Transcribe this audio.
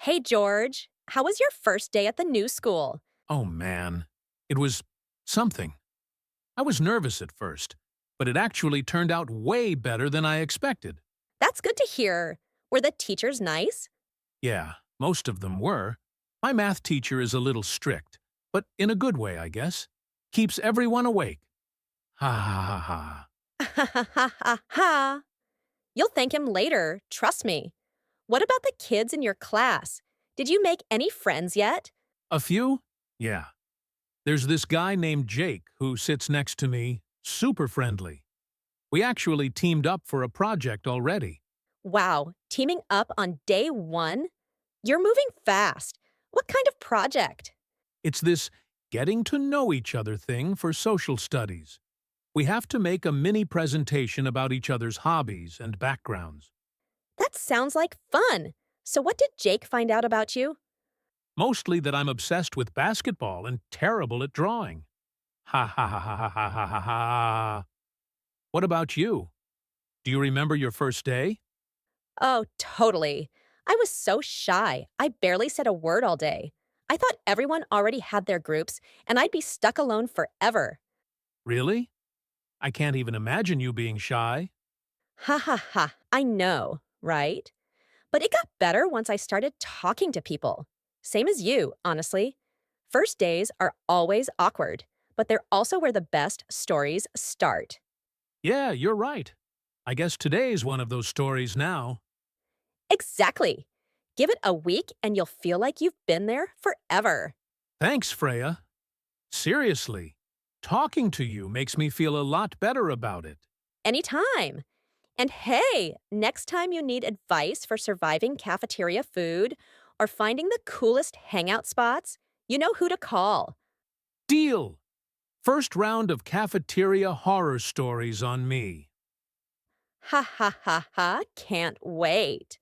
Hey, George, how was your first day at the new school? Oh man, it was something. I was nervous at first, but it actually turned out way better than I expected. That's good to hear. Were the teachers nice? Yeah, most of them were. My math teacher is a little strict, but in a good way, I guess. Keeps everyone awake. Ha ha ha ha. Ha ha ha ha ha. You'll thank him later, trust me. What about the kids in your class? Did you make any friends yet? A few? Yeah. There's this guy named Jake who sits next to me, super friendly. We actually teamed up for a project already. Wow, teaming up on day one? You're moving fast. What kind of project? It's this getting to know each other thing for social studies. We have to make a mini presentation about each other's hobbies and backgrounds. That sounds like fun. So, what did Jake find out about you? Mostly that I'm obsessed with basketball and terrible at drawing. Ha ha ha ha ha ha ha ha ha. What about you? Do you remember your first day? Oh, totally. I was so shy. I barely said a word all day. I thought everyone already had their groups and I'd be stuck alone forever. Really? I can't even imagine you being shy. Ha ha ha. I know, right? But it got better once I started talking to people. Same as you, honestly. First days are always awkward, but they're also where the best stories start. Yeah, you're right. I guess today's one of those stories now. Exactly. Give it a week and you'll feel like you've been there forever. Thanks, Freya. Seriously, talking to you makes me feel a lot better about it. Anytime. And hey, next time you need advice for surviving cafeteria food or finding the coolest hangout spots, you know who to call. Deal! First round of cafeteria horror stories on me. Ha ha ha ha, can't wait.